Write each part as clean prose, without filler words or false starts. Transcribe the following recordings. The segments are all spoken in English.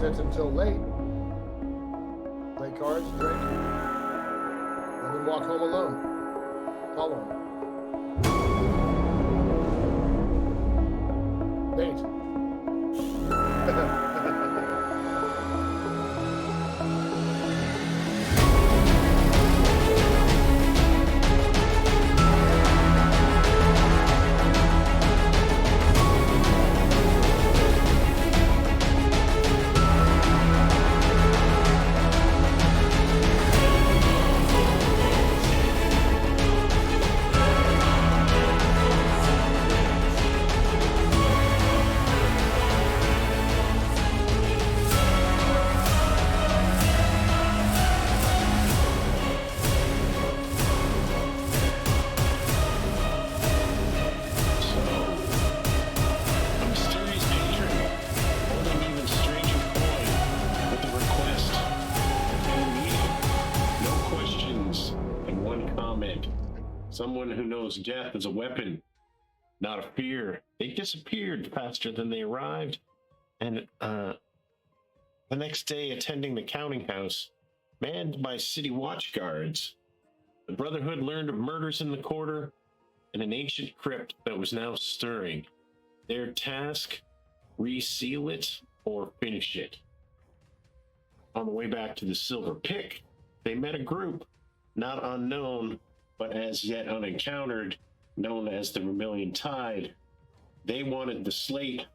sits until late. Play cards, drink, and then walk home alone. Call him. Nate. Someone who knows death as a weapon, not a fear. They disappeared faster than they arrived, and the next day, attending the counting house, manned by city watch guards, the Brotherhood learned of murders in the quarter and an ancient crypt that was now stirring. Their task: reseal it or finish it. On the way back to the Silver Pick, they met a group, not unknown, but as yet unencountered, known as the Vermilion Tide. They wanted the slate,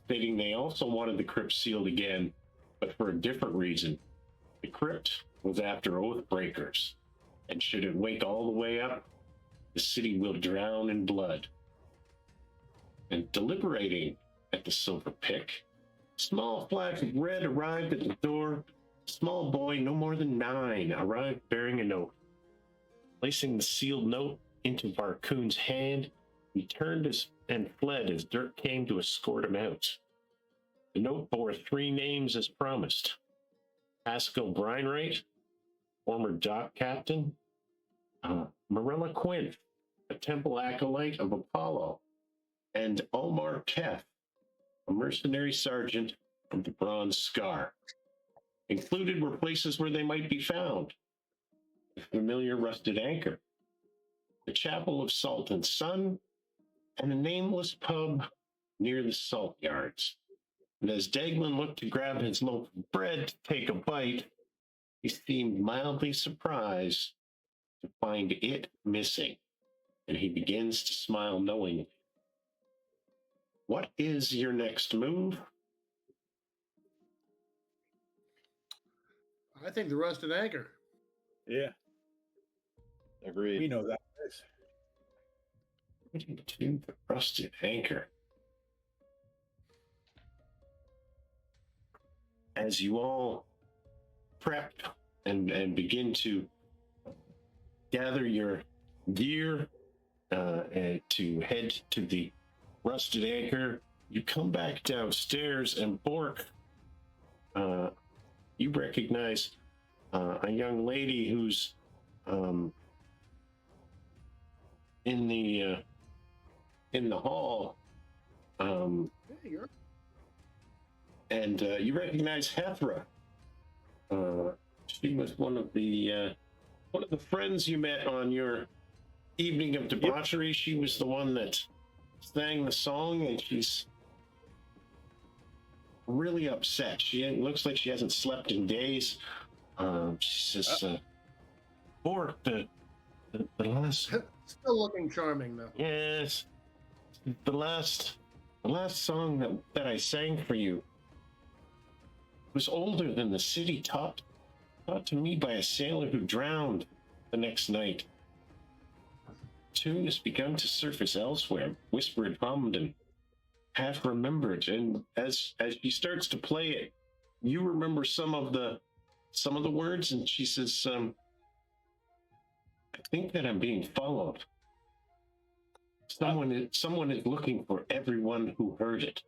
stating they also wanted the crypt sealed again, but for a different reason. The crypt was after oath breakers, and should it wake all the way up, the city will drown in blood. And deliberating at the Silver Pick, a small flash of red arrived at the door. A small boy, no more than 9, arrived bearing a note. Placing the sealed note into Varcoon's hand, he turned and fled as Dirk came to escort him out. The note bore 3 names as promised: Pascal Breinwright, former dock captain, Marilla Quinn, a temple acolyte of Apollo, and Omar Keth, a mercenary sergeant of the Bronze Scar. Included were places where they might be found: the familiar rusted anchor, the chapel of Salt and Sun, and a nameless pub near the salt yards. And as Daglin looked to grab his loaf of bread to take a bite, he seemed mildly surprised to find it missing, and he begins to smile knowingly. What is your next move? I think the rusted anchor. Yeah. Agreed. We know that place. To the rusted anchor. As you all prep and begin to gather your gear and to head to the rusted anchor, you come back downstairs, and Borkr, you recognize a young lady who's in the hall, and you recognize Hethra. She was one of the friends you met on your evening of debauchery. Yep. She was the one that sang the song, and she's really upset. She looks like she hasn't slept in days. She says, Borkr, the last... Still looking charming, though. Yes. The last song that I sang for you was older than the city, taught to me by a sailor who drowned the next night. Tune has begun to surface elsewhere, whispered, hummed, and half remembered. And as she starts to play it, you remember some of the words, and she says, I think that I'm being followed. Someone is looking for everyone who heard it.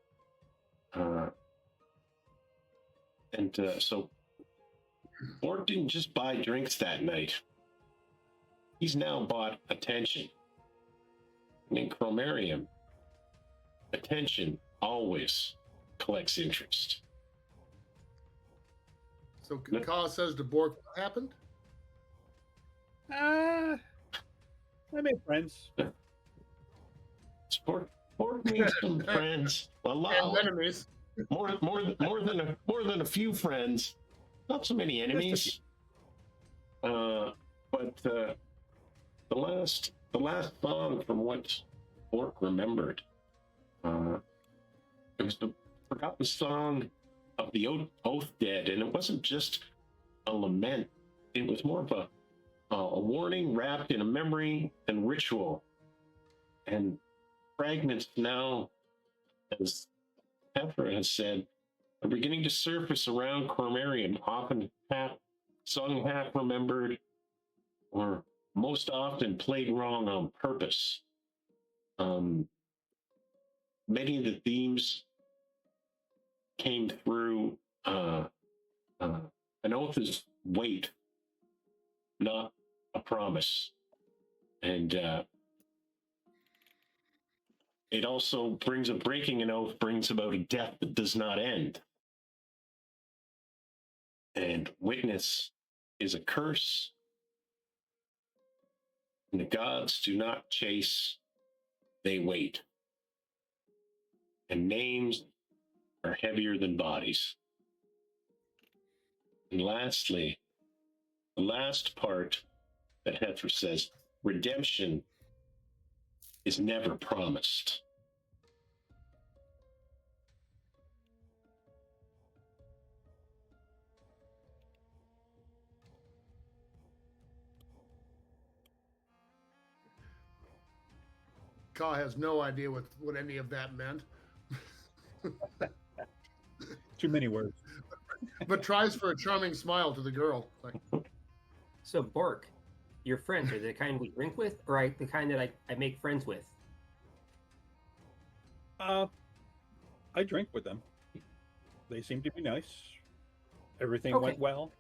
So Borkr didn't just buy drinks that night. He's now bought attention. And in Chromarium, attention always collects interest. So Kyle says to Bork, what happened? I made friends. Bork made some friends. A And lot. enemies. More than a few friends. Not so many enemies. But the last song from what Bork remembered, it was the forgotten song of the Oath Dead, and it wasn't just a lament. It was more of a warning wrapped in a memory and ritual, and fragments now, as Petra has said, are beginning to surface around Cormarium, often half sung, half remembered, or most often played wrong on purpose. Many of the themes came through an oath is weight, not a promise. And it also brings breaking an oath brings about a death that does not end. And witness is a curse. And the gods do not chase, they wait. And names are heavier than bodies. And lastly, the last part that Heifer says, redemption is never promised. Kyle has no idea what any of that meant. Too many words. But tries for a charming smile to the girl. Like, So, Bork, your friends are the kind we drink with, or the kind that I make friends with? I drink with them. They seem to be nice. Everything Okay. went well.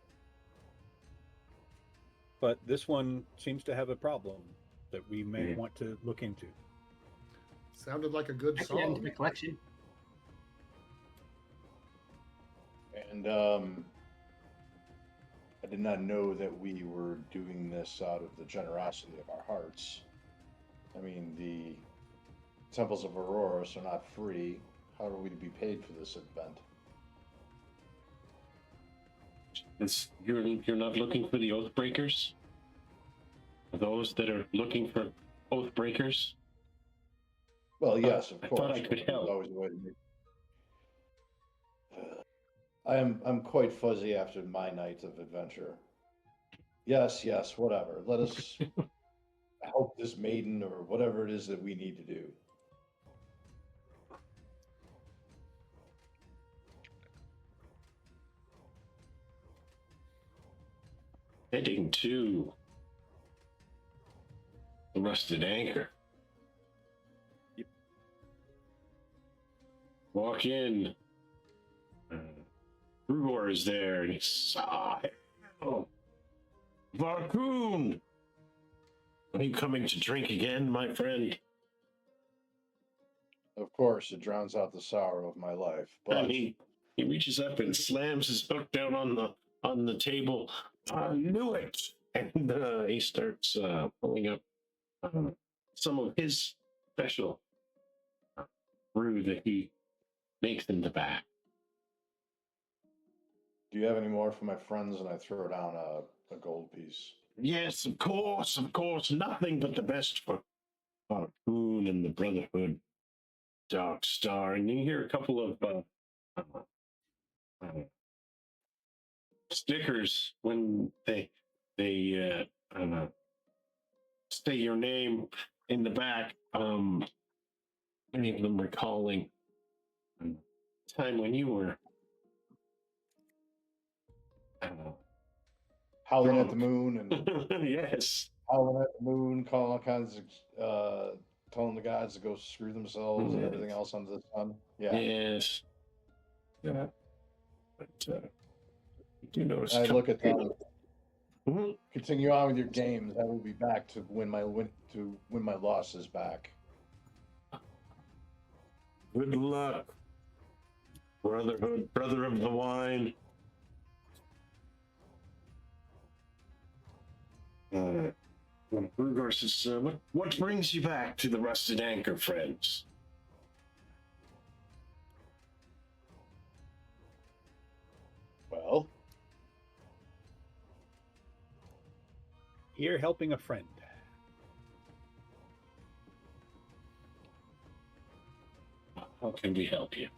But this one seems to have a problem that we may want to look into. sounded like a good I can add them to song. my collection. And I did not know that we were doing this out of the generosity of our hearts. I mean, the temples of Auroras are not free. How are we to be paid for this event? You're not looking for the oath breakers? Those that are looking for oath breakers? Well, yes, of I course. thought I could There's help. always a way to make... I'm quite fuzzy after my night of adventure. Yes, whatever. Let us help this maiden or whatever it is that we need to do. Heading to the Rusted Anchor. Yep. Walk in. Rugor is there, and he's oh, Varkoon! Are you coming to drink again, my friend? Of course, it drowns out the sorrow of my life. But And he reaches up and slams his book down on the table. I knew it! And he starts pulling up some of his special brew that he makes in the back. do you have any more for my friends? And I throw down a gold piece. Yes, of course. Nothing but the best for Harpoon and the Brotherhood, Dark Star. And you hear a couple of stickers when they say your name in the back. Many of them recalling a time when you were Howling at the moon and yes. howling at the moon, calling all kinds of, telling the gods to go screw themselves and everything else under the sun. Yeah. Yes. Yeah. But you do notice. I look at them. Mhm. Continue on with your games. I will be back to win my losses back. Good luck, Brotherhood, brother of the wine. Brugor says, what brings you back to the Rusted Anchor, friends? Well, Here helping a friend. How can we help you?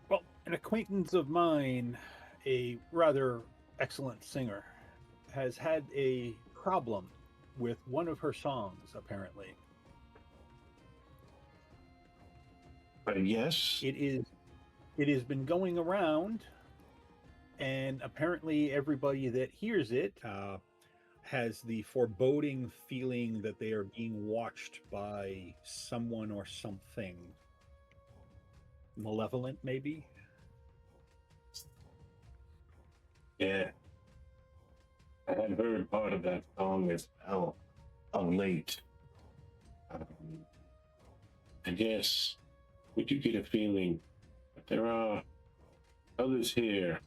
Well, an acquaintance of mine, a rather excellent singer, has had a problem with one of her songs, apparently. Yes? It has been going around, and apparently everybody that hears it has the foreboding feeling that they are being watched by someone or something malevolent, maybe. Yeah. I had heard part of that song as well, of late. And yes, we do get a feeling that there are others here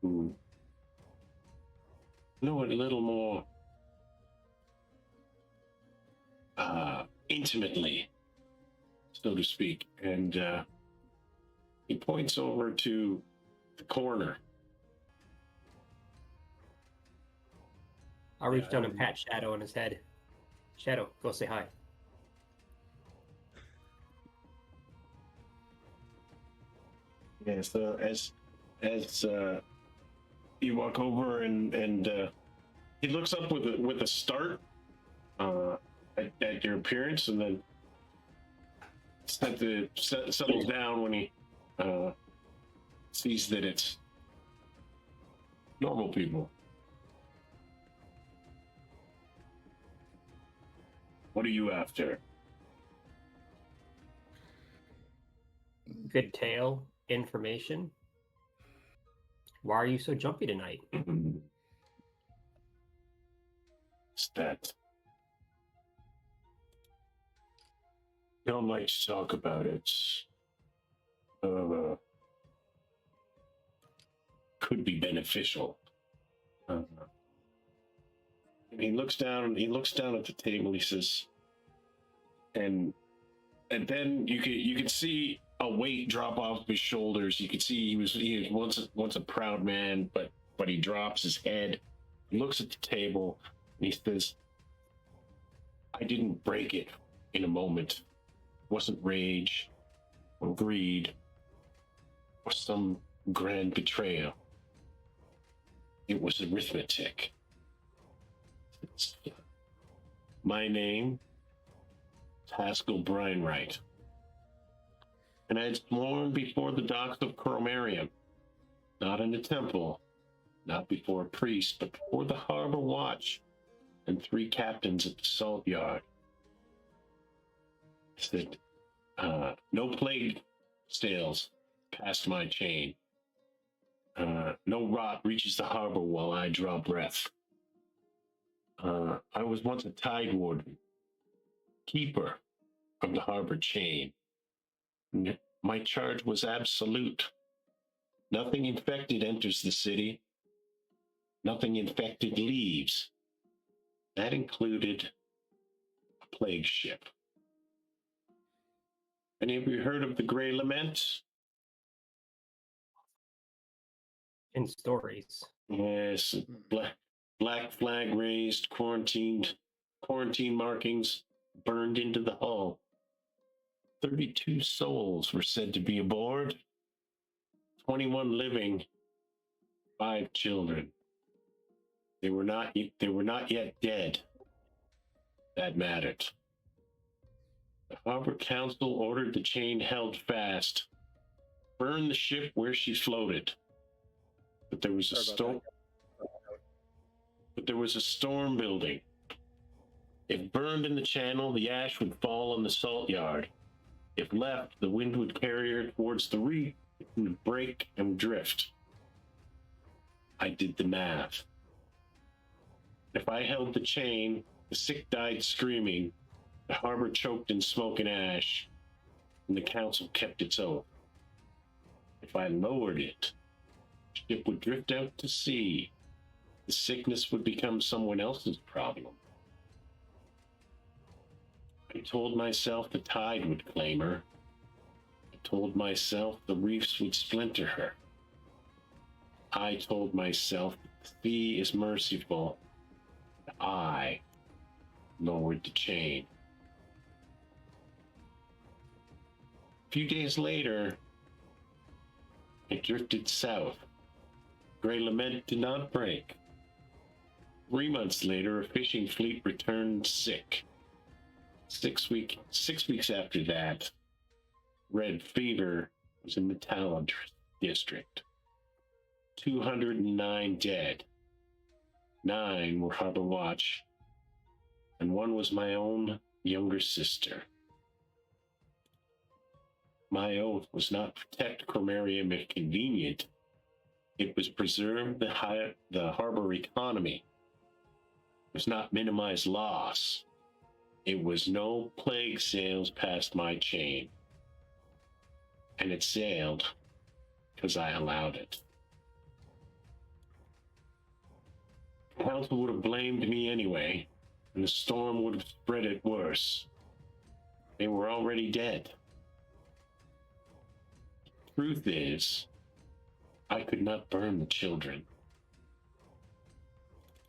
who know it a little more intimately, so to speak. And he points over to the corner. I'll reach down and pat Shadow on his head. Shadow, go say hi. Yeah, so as you walk over and he looks up with a start at your appearance, and then settles down when he sees that it's normal people. What are you after? Good tale, information. Why are you so jumpy tonight? It's that. Don't like to talk about it. Could be beneficial. And he looks down. He looks down at the table. He says, and then you can see a weight drop off his shoulders. You can see he was once a proud man, but he drops his head. He looks at the table and he says, "I didn't break it in a moment. It wasn't rage or greed or some grand betrayal. It was arithmetic. My name is Haskell Brinewright, and I was born before the docks of Coromarium, not in a temple, not before a priest, but before the harbor watch and 3 captains at the salt yard. I said, no plague sails past my chain. No rot reaches the harbor while I draw breath. I was once a tide warden, keeper of the harbor chain. My charge was absolute. Nothing infected enters the city. Nothing infected leaves. That included a plague ship. Any of you heard of the Grey Lament? In stories. Yes, black flag raised, quarantine markings burned into the hull. 32 souls were said to be aboard. 21 living, 5 children. They were not yet dead. That mattered. The Harbor Council ordered the chain held fast. Burn the ship where she floated. But there was a storm. But there was a storm building. If burned in the channel, the ash would fall on the salt yard. If left, the wind would carry her towards the reef. It would break and drift. I did the math. If I held the chain, the sick died screaming, the harbor choked in smoke and ash, and the council kept its oath. If If I lowered it, the ship would drift out to sea. The sickness would become someone else's problem. I told myself the tide would claim her. I told myself the reefs would splinter her. I told myself the sea is merciful. I lowered the chain. A few days later, it drifted south. Grey Lament did not break. 3 months later, a fishing fleet returned sick. 6 weeks after that, Red Fever was in the Talon district. 209 dead. 9 were Harbor Watch, and 1 was my own younger sister. My oath was not protect Cromarium if convenient. It was preserve the harbor economy. It was not minimize loss. It was no plague sails past my chain. And it sailed because I allowed it. The council would have blamed me anyway, and the storm would have spread it worse. They were already dead. The truth is, I could not burn the children,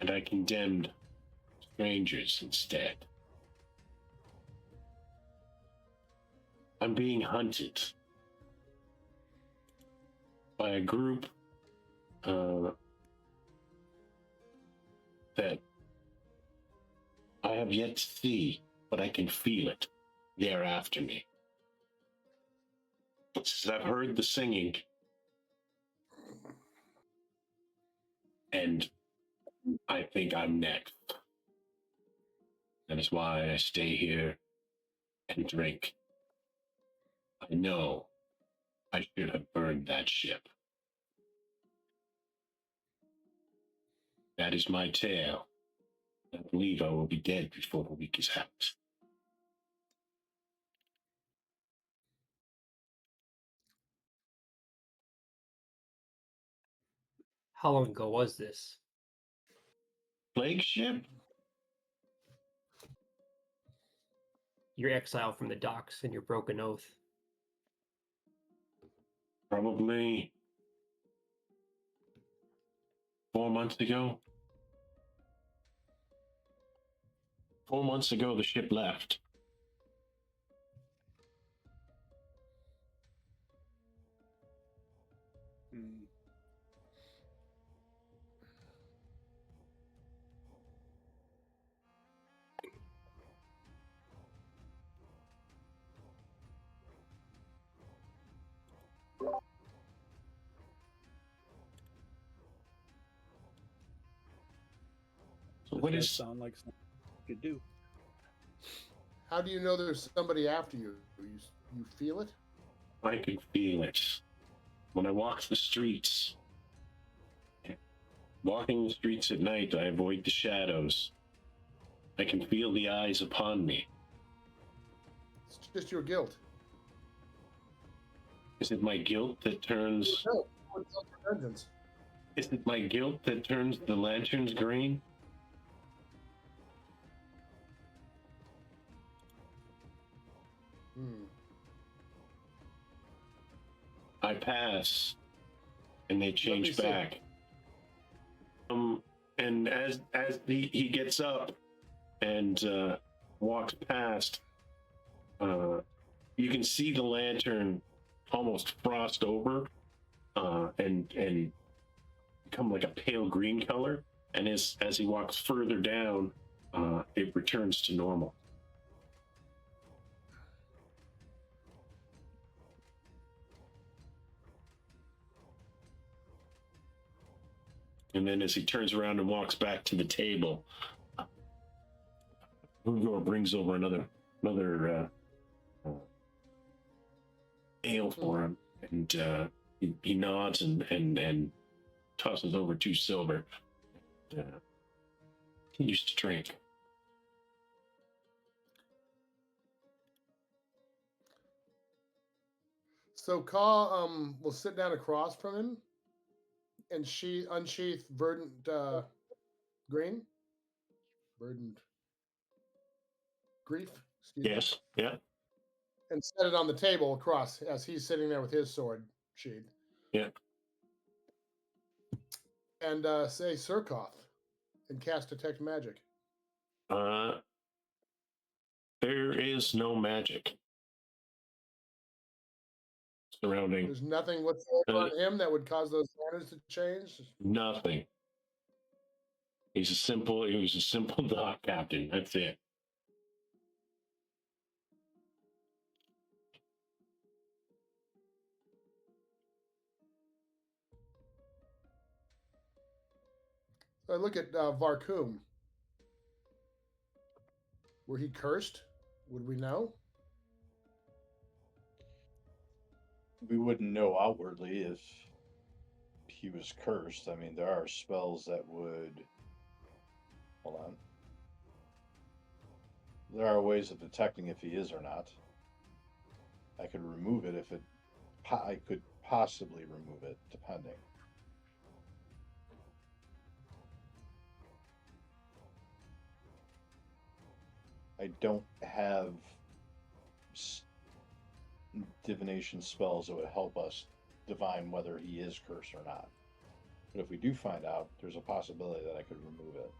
and I condemned strangers instead. I'm being hunted by a group that I have yet to see, but I can feel it. They're after me. Since I've heard the singing, and I think I'm next. That is why I stay here and drink. I know I should have burned that ship. That is my tale. I believe I will be dead before the week is out. How long ago was this? Plague ship? You're exiled from the docks and your broken oath. Probably 4 months ago. 4 months ago, the ship left. So what Does is... that sound like something you could do? How do you know there's somebody after you? You feel it? I can feel it. When I walk the streets, walking the streets at night, I avoid the shadows. I can feel the eyes upon me. It's just your guilt. Is it my guilt that turns... No, it's self-repentance. Is it my guilt that turns the lanterns green? I pass, and they change back. And as he gets up and walks past, you can see the lantern almost frost over, and become like a pale green color. And as he walks further down, it returns to normal. And then as he turns around and walks back to the table, Rugor brings over another ale for him, and he nods and tosses over 2 silver. Continues to drink. So Ka will sit down across from him and unsheath verdant green. Verdant grief, excuse me. Yes. Yeah. And set it on the table across as he's sitting there with his sword sheathed. Yeah. And say Surkoth and cast Detect Magic. There is no magic surrounding. There's nothing whatsoever on him that would cause those banners to change. Nothing. He was a simple dock captain. That's it. So I look at Varkum. Were he cursed? Would we know? We wouldn't know outwardly if he was cursed. I mean, there are spells that would. Hold on. There are ways of detecting if he is or not. I could remove it if it. I could possibly remove it, depending. I don't have divination spells that would help us divine whether he is cursed or not. But if we do find out, there's a possibility that I could remove it.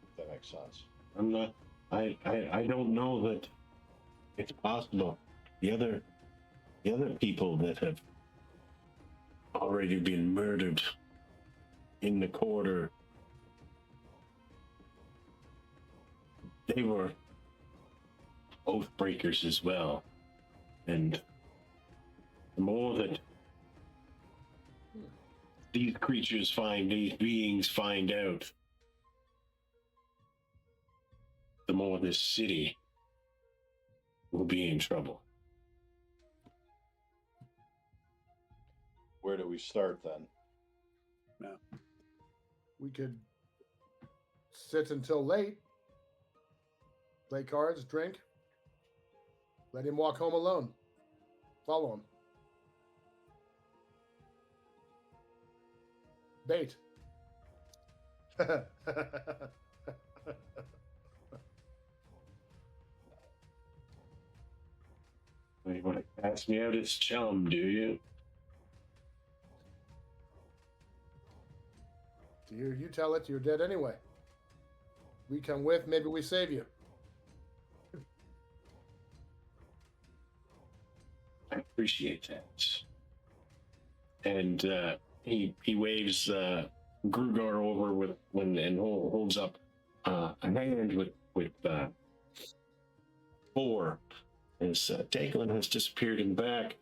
If that makes sense. I'm not. I don't know that it's possible. The other people that have already been murdered in the quarter, they were oath breakers as well. And the more that these these beings find out, the more this city will be in trouble. Where do we start then? No. We could sit until late, play cards, drink, let him walk home alone. Follow him. Bait. You want to cast me out as chum, do you? You tell it, you're dead anyway. We come with, maybe we save you. I appreciate that. And he waves Grugar over and holds up a hand with 4 as Daglin has disappeared in the back,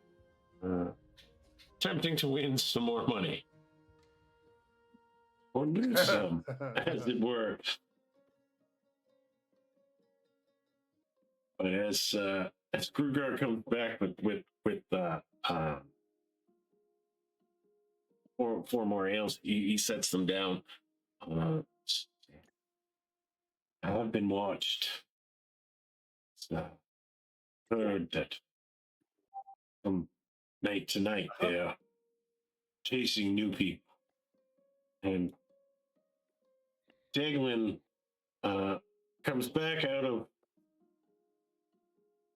attempting to win some more money. Or lose some, as it were. But as Grugar comes back with four more ales, he sets them down. I have been watched. Heard that from night to night they're chasing new people. And Daglin comes back out of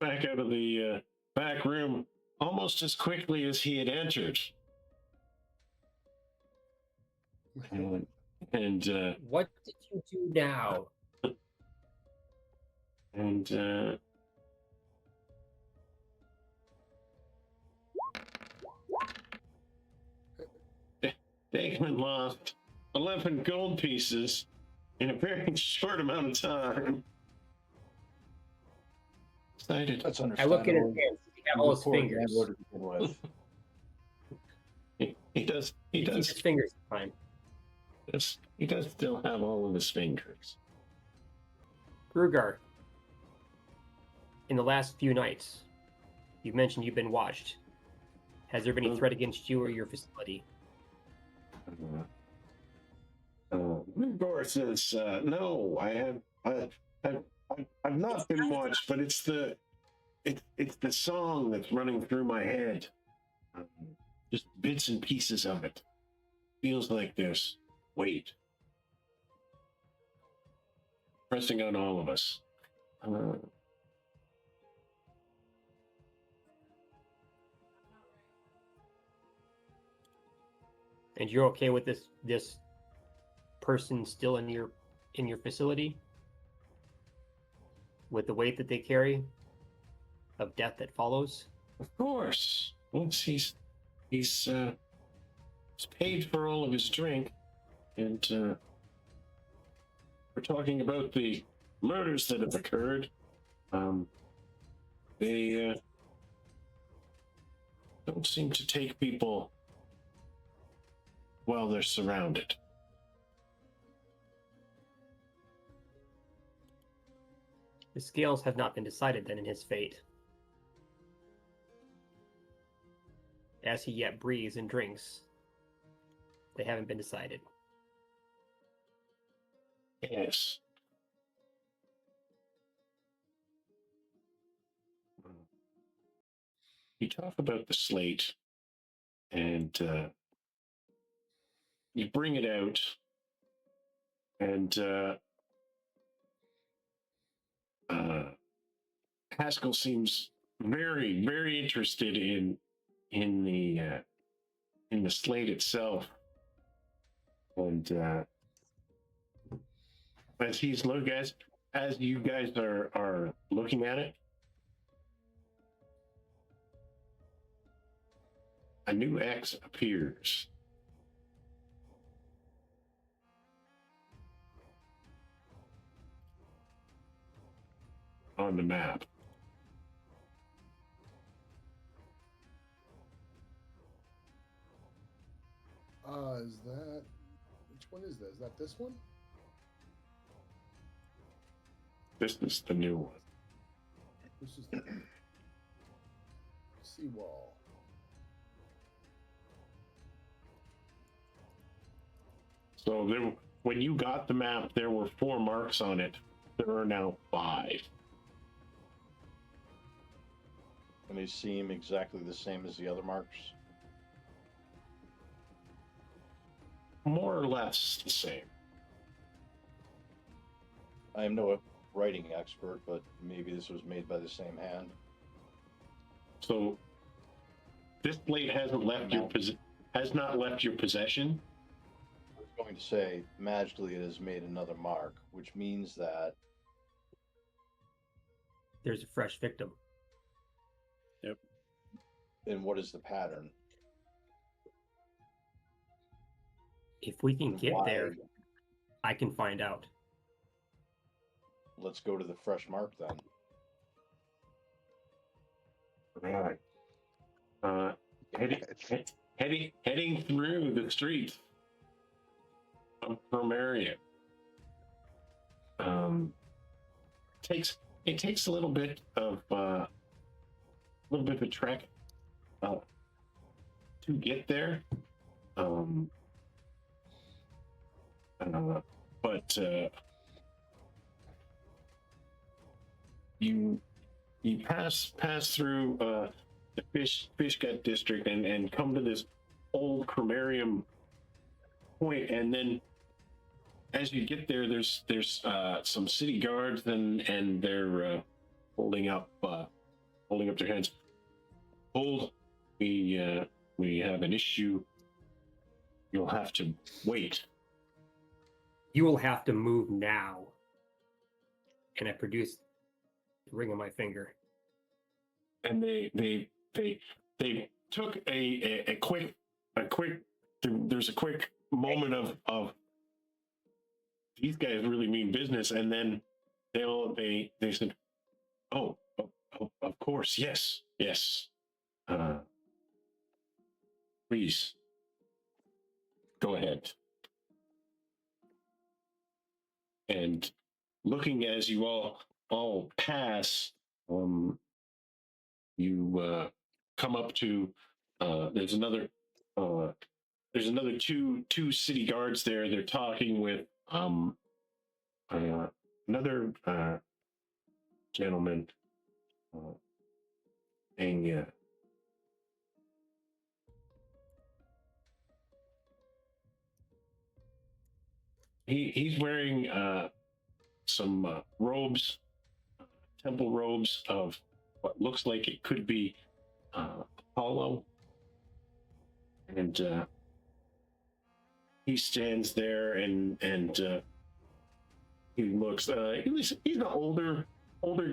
the back room almost as quickly as he had entered. And what did you do now? And Daglin lost 11 gold pieces in a very short amount of time. Excited. That's I understandable. look at his hands. Does he have all his Poor fingers? landlord to begin with. He does. He He keeps does. his fingers fine. Yes, he does still have all of his fingers. Grugar, in the last few nights, you mentioned you've been watched. Has there been any threat against you or your facility? Igor says, "No, I've not been watched, but it's the It's the song that's running through my head. Um, just bits and pieces of it. Feels like there's weight pressing on all of us. And you're okay with this person still in your facility with the weight that they carry of death that follows? Of course. Once he's paid for all of his drink, and we're talking about the murders that have occurred. They don't seem to take people while they're surrounded. The scales have not been decided then in his fate, as he yet breathes and drinks. They haven't been decided. Yes. You talk about the slate, and you bring it out, and Haskell seems very, very interested in the slate itself, and as you guys are looking at it, a new X appears. On the map. Is that, which one is that? Is that this one? This is the new one. This is the seawall. So when you got the map, there were 4 marks on it. There are now 5. And they seem exactly the same as the other marks. More or less the same. I am no writing expert, but maybe this was made by the same hand. So this blade hasn't left has not left your possession. I was going to say, magically it has made another mark, which means that There's a fresh victim. Yep. and what is the pattern? If we can get Why? there, I can find out. Let's go to the fresh mark then. All right. Heading through the streets of Bromeria. It takes a little bit of a trek to get there. But you pass through the fish gut district and come to this old cremarium point, and then as you get there, there's some city guards and they're holding up their hands. Hold, we have an issue. You'll have to wait. You will have to move now. And I produce the ring on my finger. And they took a quick there's a quick moment of these guys really mean business, and then they said, oh, of course, yes, please go ahead. And looking as you all pass, you come up to there's another two city guards there. They're talking with another gentleman. a he's wearing some robes, temple robes of what looks like it could be Apollo, and he stands there and he looks he's an older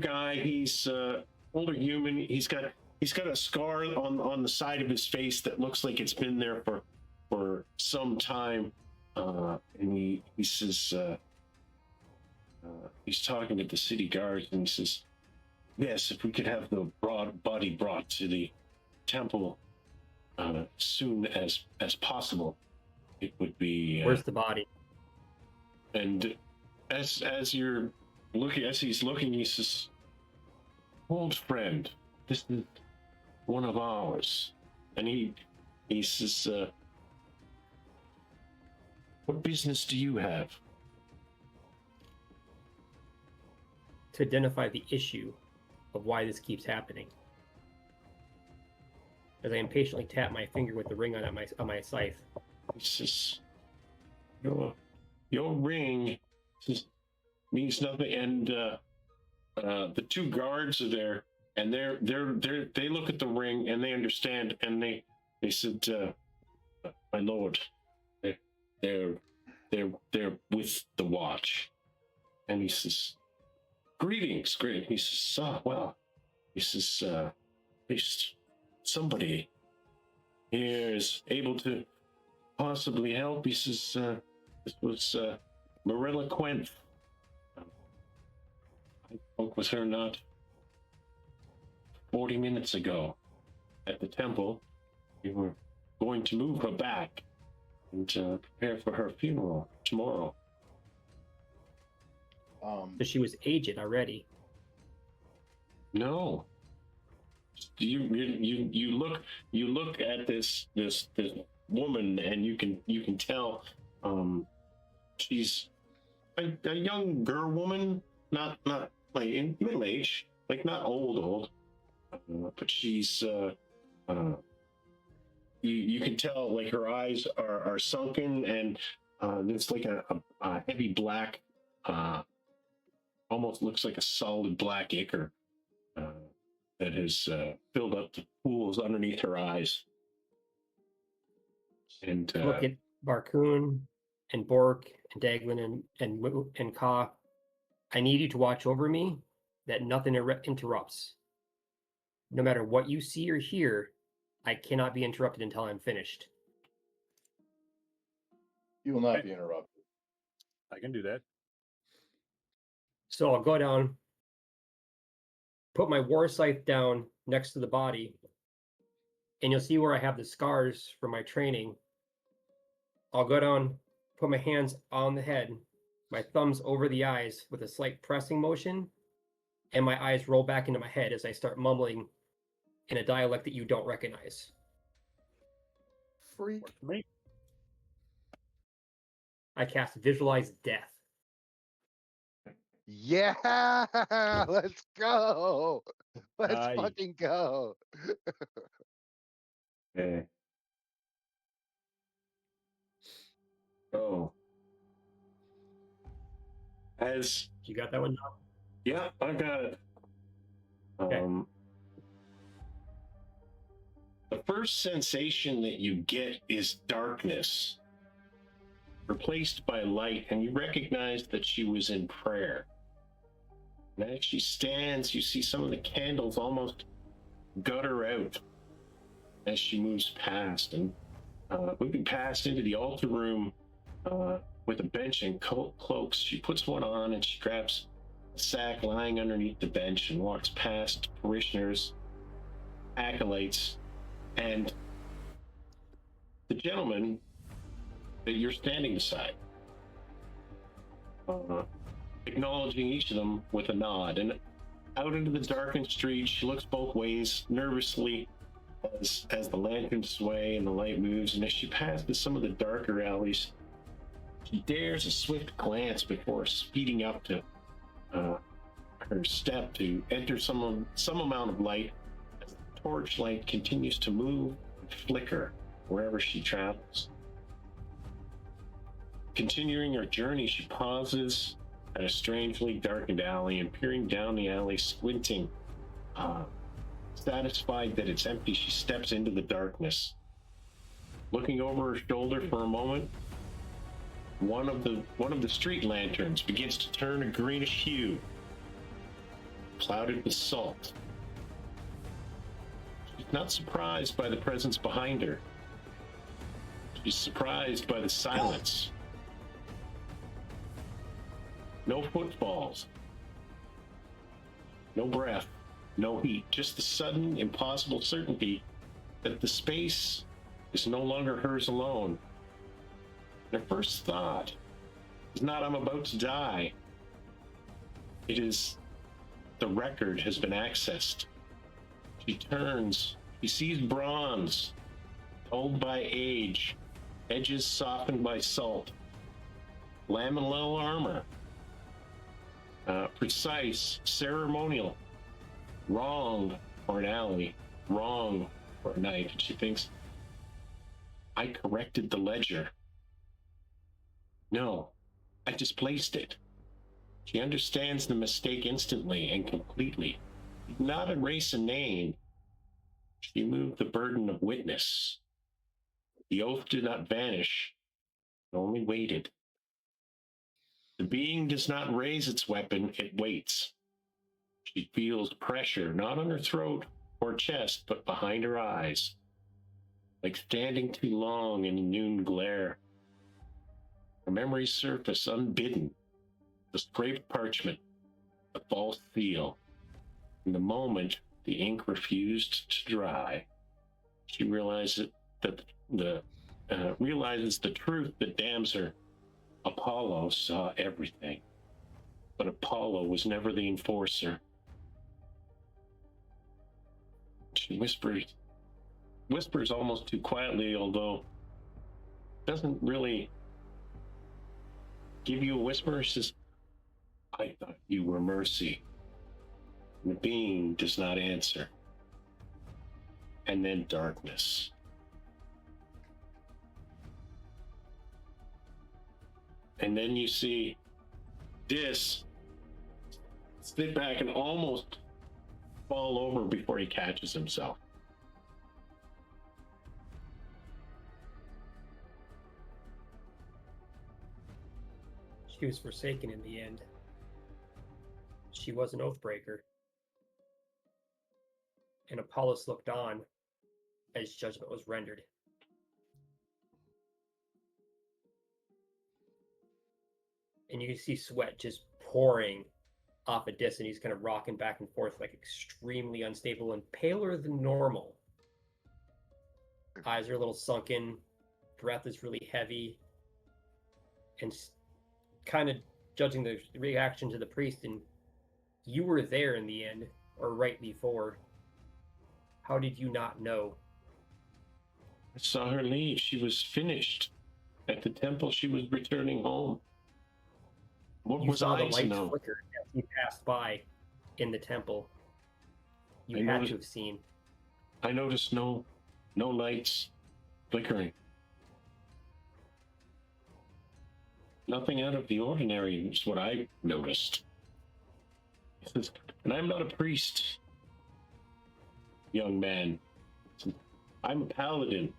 guy. He's older human. He's got a scar on the side of his face that looks like it's been there for some time. And he says he's talking to the city guards, and he says, yes, if we could have the body brought to the temple soon as possible, it would be Where's the body? and as you're looking, as he's looking, he says, old friend, this is one of ours. And he says, what business do you have? To identify the issue of why this keeps happening. As I impatiently tap my finger with the ring on my scythe. He says, your ring means nothing. And the two guards are there, and they look at the ring and they understand, and they said, my lord, they're with the watch. And he says, greetings. He says, well, he says, at least somebody here is able to possibly help. He says, this was Marilla Quent. I spoke with her not 40 minutes ago at the temple. We were going to move her back and prepare for her funeral tomorrow. So she was aged already. No. You look at this woman, and you can tell she's a younger woman, not like in middle age, like not old, but she's you can tell like her eyes are sunken, and there's like a heavy black, almost looks like a solid black ichor that has filled up the pools underneath her eyes. And Look at Barkoon and Bork and Daglin and Ka. I need you to watch over me, that nothing interrupts. No matter what you see or hear, I cannot be interrupted until I'm finished. You will not be interrupted. I can do that. So I'll go down, put my war scythe down next to the body, and you'll see where I have the scars from my training. I'll go down, put my hands on the head, my thumbs over the eyes with a slight pressing motion, and my eyes roll back into my head as I start mumbling in a dialect that you don't recognize. Freak. Me. I cast Visualize Death. Yeah, let's go. Let's Aye. fucking go. okay. Oh. As You got that one down? yeah, I got it. Okay. The first sensation that you get is darkness, replaced by light, and you recognize that she was in prayer. And as she stands, you see some of the candles almost gutter out as she moves past, and moving past into the altar room with a bench and cloaks. She puts one on, and she grabs a sack lying underneath the bench and walks past parishioners, acolytes, and the gentleman that you're standing beside, acknowledging each of them with a nod. And out into the darkened street, she looks both ways nervously as the lanterns sway and the light moves. And as she passes some of the darker alleys, she dares a swift glance before speeding up to her step to enter some amount of light as the torchlight continues to move and flicker wherever she travels. Continuing her journey, she pauses at a strangely darkened alley and peering down the alley, squinting. Satisfied that it's empty, she steps into the darkness. Looking over her shoulder for a moment, one of the street lanterns begins to turn a greenish hue, clouded with salt. She's not surprised by the presence behind her. She's surprised by the silence. No footfalls. No breath. No heat. Just the sudden, impossible certainty that the space is no longer hers alone. Her first thought is not, I'm about to die. It is, the record has been accessed. She turns. She sees bronze, dulled by age, edges softened by salt, lamellar armor, precise, ceremonial, wrong for an alley, wrong for a night. And she thinks, I corrected the ledger. No, I displaced it. She understands the mistake instantly and completely. She did not erase a name. She moved the burden of witness. The oath did not vanish, it only waited. The being does not raise its weapon, it waits. She feels pressure, not on her throat or chest, but behind her eyes, like standing too long in a noon glare. Her memories surface unbidden, the scraped parchment, the false seal. In the moment the ink refused to dry, she realizes realizes the truth that damns her. Apollo saw everything, but Apollo was never the enforcer. She whispers almost too quietly, although doesn't really give you a whisper. She says, I thought you were Mercy. The being does not answer. And then darkness. And then you see Dis sit back and almost fall over before he catches himself. She was forsaken in the end. She was an oathbreaker. And Apollos looked on as judgment was rendered. And you can see sweat just pouring off of Dis, and he's kind of rocking back and forth, like extremely unstable and paler than normal. Eyes are a little sunken, breath is really heavy, and kind of judging the reaction to the priest. And you were there in the end, or right before. How did you not know? I saw her leave. She was finished. At the temple, she was returning home. What You was saw the I to light know? flicker as he passed by in the temple. You I had noticed- to have seen. I noticed no lights flickering. Nothing out of the ordinary is what I noticed. He says, and I'm not a priest, young man. I'm a paladin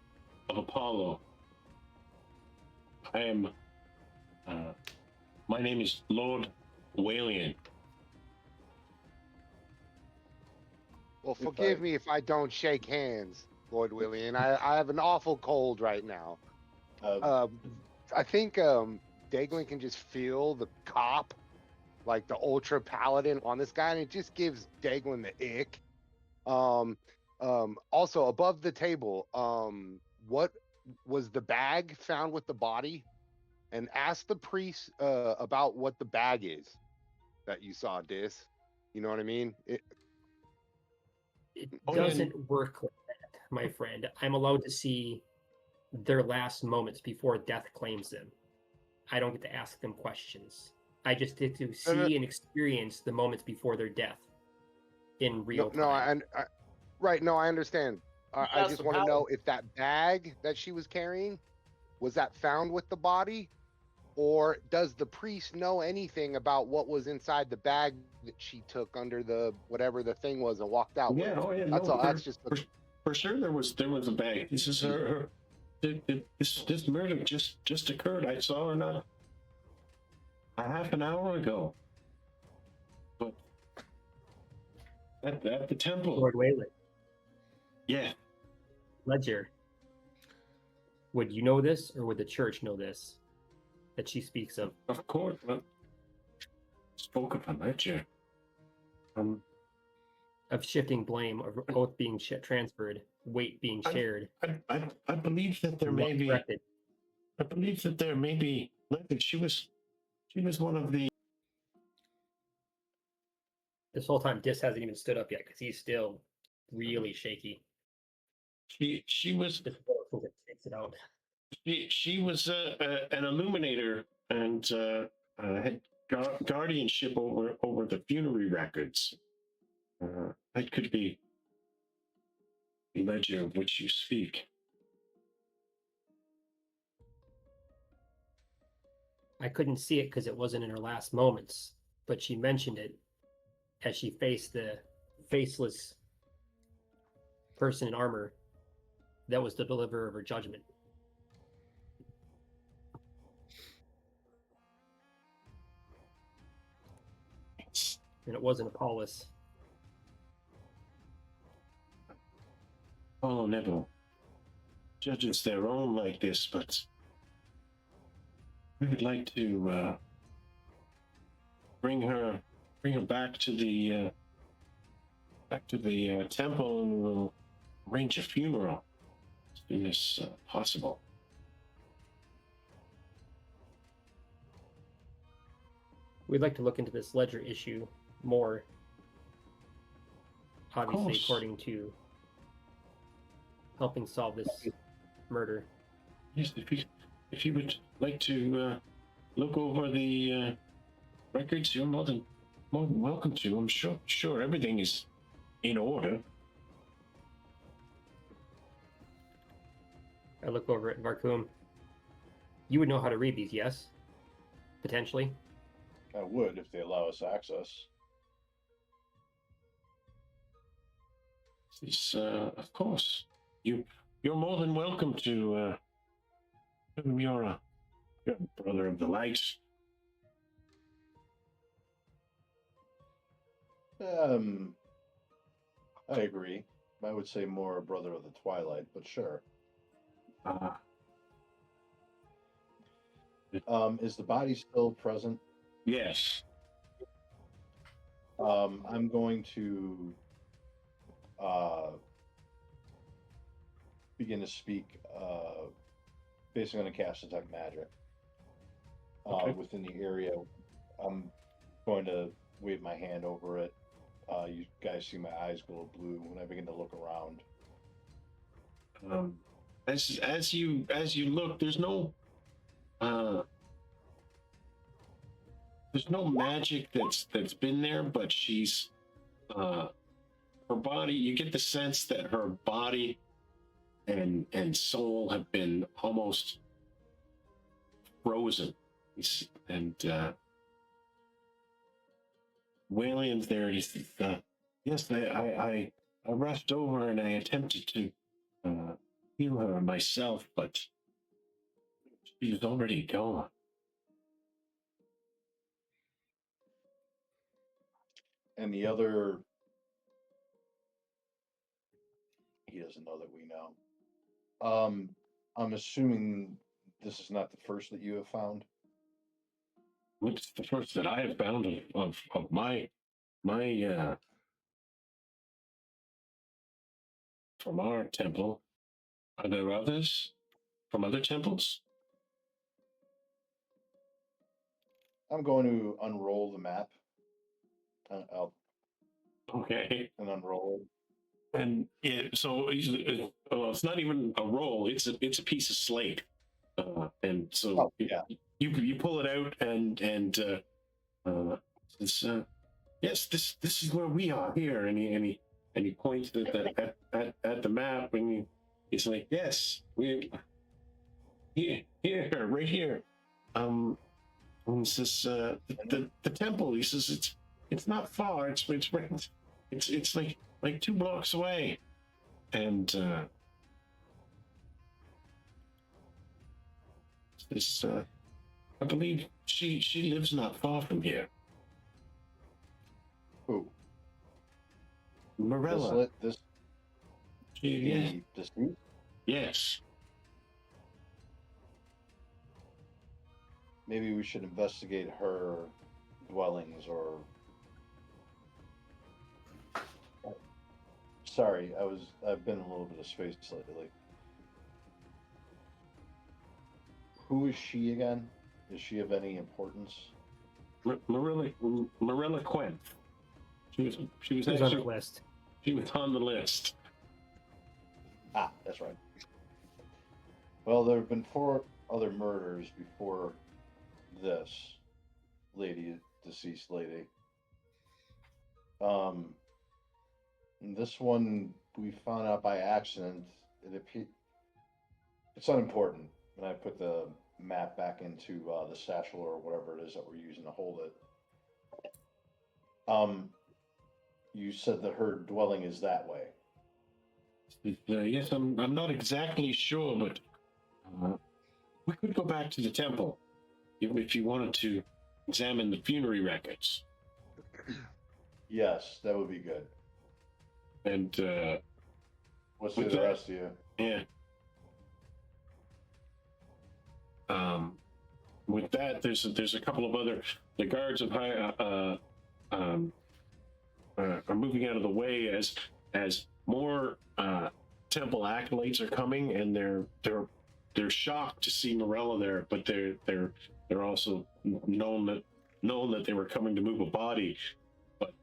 of Apollo. I am, my name is Lord WIYNM. Well, forgive me if I don't shake hands, Lord William. I have an awful cold right now. I think Daglin can just feel the cop, like the ultra paladin on this guy, and it just gives Daglin the ick. Also, above the table, what was the bag found with the body? And ask the priest about what the bag is that you saw, Dis. You know what I mean? It Oh, yeah. doesn't work like that, my friend. I'm allowed to see their last moments before death claims them. I don't get to ask them questions. I just get to see and experience the moments before their death in real time. Right. No, I understand. I That's just the want to power. know if that bag that she was carrying was that found with the body, or does the priest know anything about what was inside the bag that she took under the whatever the thing was and walked out with? Yeah, oh yeah, That's no, all. That's just for sure there was a bag. This is her this murder just occurred. I saw her not a half an hour ago. But at the temple. Lord Wayland, Yeah. Ledger. Would you know this, or would the church know this that she speaks of? Of course. Spoke of a ledger. Of shifting blame, of oath being transferred, weight being shared. I believe that there may be. Corrected. I believe that there may be. She was one of the. This whole time, Dis hasn't even stood up yet because he's still really shaky. She was. Just takes it out. She was an illuminator and had guardianship over the funerary records. That could be the ledger of which you speak. I couldn't see it because it wasn't in her last moments, but she mentioned it as she faced the faceless person in armor that was the deliverer of her judgment. And it wasn't Apollos. Oh, never judges their own like this, but we would like to bring her back to the temple, and we'll arrange a funeral as soon as possible. We'd like to look into this ledger issue more, obviously, according to helping solve this murder. Yes, if you would like to look over the records, you're more than welcome to. I'm sure everything is in order. I look over at Varkum. You would know how to read these, yes? Potentially. I would if they allow us access. Yes, of course. You're more than welcome to. You're a brother of the light. I agree. I would say more a brother of the twilight, but sure. Is the body still present? Yes. I'm going to begin to speak. Basically, going to cast detect magic within the area. I'm going to wave my hand over it. You guys see my eyes glow blue when I begin to look around. As you look, there's no magic that's been there, but she's her body. You get the sense that her body and soul have been almost frozen, and Wayland's there. He says, "Yes, I rushed over and I attempted to heal her myself, but she's already gone." And the other, he doesn't know that we know. I'm assuming this is not the first that you have found. It's the first that I have found of my from our temple. Are there others from other temples? I'm going to unroll the map. I'll Okay. and unroll it. And it's not even a roll. It's a piece of slate, and so you pull it out and says, yes, this is where we are here, and he and he points at the map, and he's like, "Yes, we here, right here." And he says, "The temple." He says, "It's not far. It's like 2 blocks away." And this I believe she lives not far from here. Who? Morella. This Yes. deceased? Yes. Maybe we should investigate her dwellings or. Sorry, I've been a little bit of space lately. Who is she again? Is she of any importance? Morella Quinn. She was Who's on actually the list? she was on the list. Ah, that's right. Well, there have been 4 other murders before this deceased lady. This one we found out by accident. It's unimportant. And I put the map back into the satchel or whatever it is that we're using to hold it. You said that her dwelling is that way. Yes, I'm not exactly sure, but we could go back to the temple if you wanted to examine the funerary records. Yes, that would be good. And What's the rest of you? Yeah. With that, there's a couple of other. The guards of high are moving out of the way as more temple acolytes are coming, and they're shocked to see Morella there, but they're also known that they were coming to move a body, but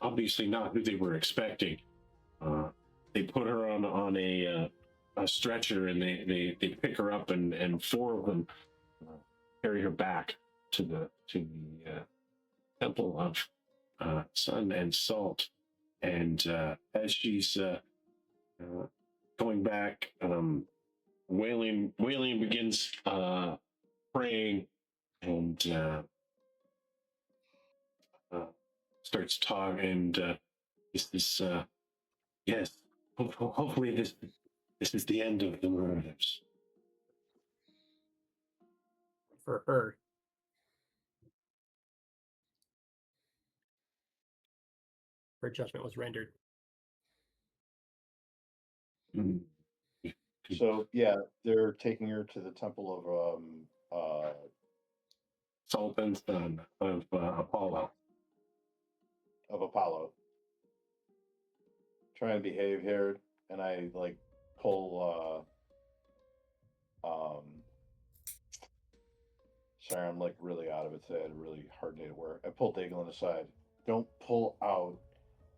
obviously not who they were expecting. They put her on a stretcher, and they pick her up, and 4 of them carry her back to the temple of sun and salt. And as she's going back, Wailing begins praying and starts talking, and this yes, hopefully this is the end of the murders. For her. Her judgment was rendered. Mm. So yeah, they're taking her to the temple of Salt and Sun of Apollo. of Apollo. Trying to behave here, and I like pull sorry, I'm like really out of it today. I had a really hard day at work. I pulled Daglin aside. Don't pull out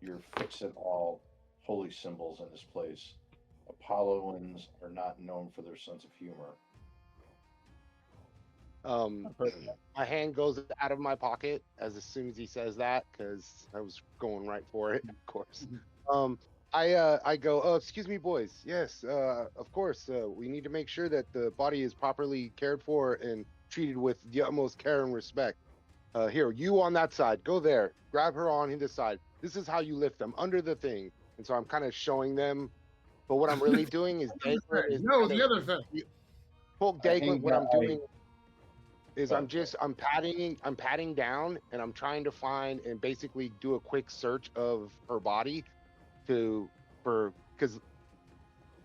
your fix it all holy symbols in this place. Apolloans are not known for their sense of humor. My hand goes out of my pocket as soon as he says that, because I was going right for it, of course. I go, oh, excuse me, boys. Yes, of course. We need to make sure that the body is properly cared for and treated with the utmost care and respect. Here, you on that side, go there, grab her on this side. This is how you lift them under the thing. And so I'm kind of showing them, but what I'm really doing is No, the other thing. Poke Daglin. What I'm doing is But- I'm patting down, and I'm trying to find and basically do a quick search of her body because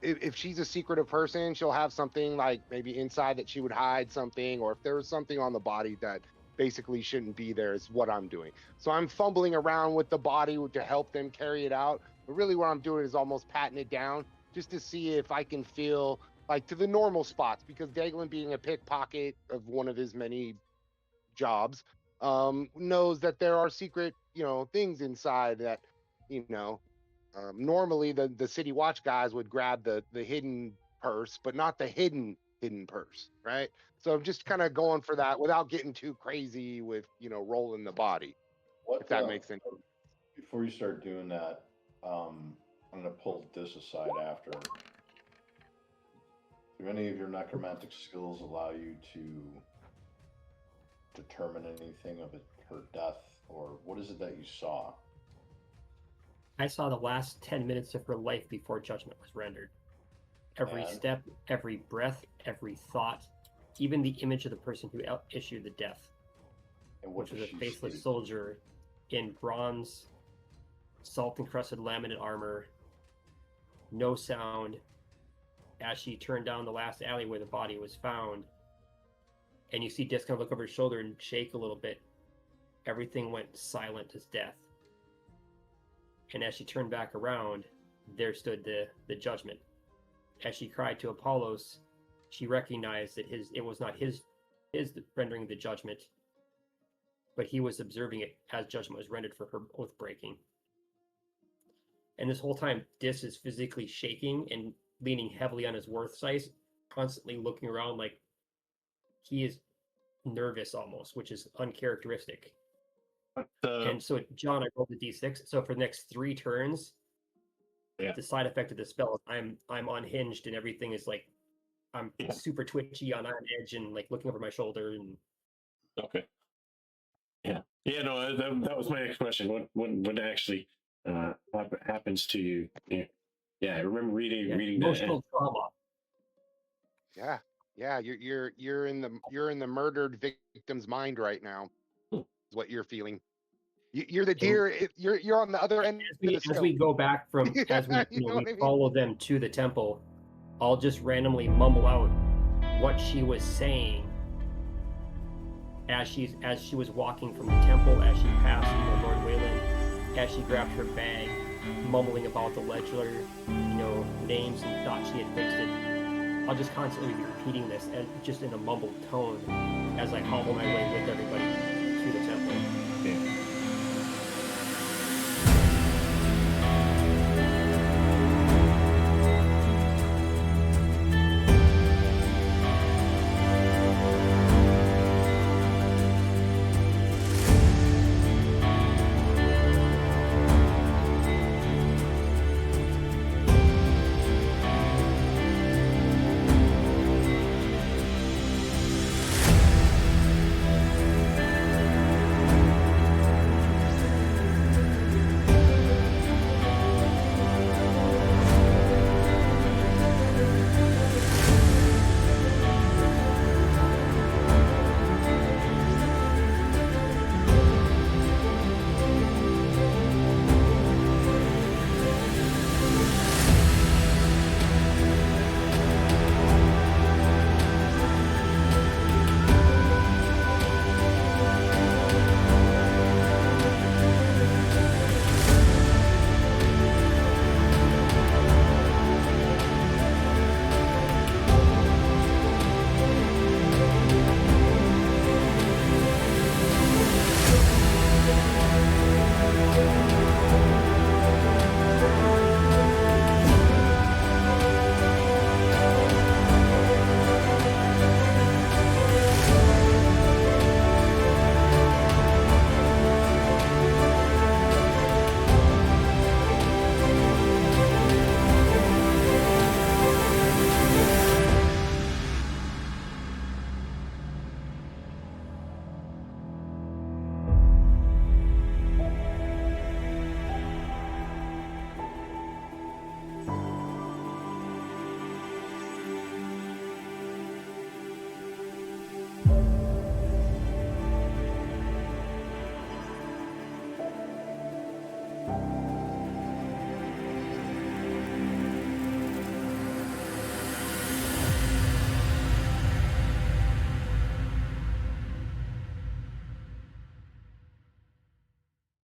if she's a secretive person, she'll have something like maybe inside that she would hide something, or if there was something on the body that basically shouldn't be there, is what I'm doing. So I'm fumbling around with the body to help them carry it out. But really what I'm doing is almost patting it down just to see if I can feel like to the normal spots, because Daglin, being a pickpocket of one of his many jobs, knows that there are secret, things inside that, normally the city watch guys would grab the hidden purse, but not the hidden purse, right? So I'm just kind of going for that without getting too crazy with rolling the body, if that makes sense. Before you start doing that, I'm gonna pull this aside after. Do any of your necromantic skills allow you to determine anything of her death, or what is it that you saw? I saw the last 10 minutes of her life before judgment was rendered. Every And? step, every breath, every thought, even the image of the person who issued the death, And what which was does a she faceless state? soldier in bronze, salt-encrusted laminate armor, no sound, as she turned down the last alley where the body was found. And you see Dis kind of look over his shoulder and shake a little bit. Everything went silent as death. And as she turned back around, there stood the judgment. As she cried to Apollos, she recognized that it was not his rendering the judgment, but he was observing it as judgment was rendered for her oath breaking. And this whole time, Dis is physically shaking and leaning heavily on his worth size, constantly looking around like he is nervous almost, which is uncharacteristic. And so, John, I rolled the d6. So for the next 3 turns, the side effect of the spell is I'm unhinged and everything is like I'm super twitchy on edge and like looking over my shoulder and. Okay. Yeah. No, that was my next question. What actually happens to you? Yeah. I remember reading emotional trauma. Yeah. You're in the murdered victim's mind right now. Is what you're feeling. You're the deer. You're on the other end of the scope. As we go back from as we follow them to the temple, I'll just randomly mumble out what she was saying as she was walking from the temple, as she passed Lord WIYNM, as she grabbed her bag, mumbling about the ledger, names and thought she had fixed it. I'll just constantly be repeating this just in a mumbled tone as I hobble my way with everybody to the temple.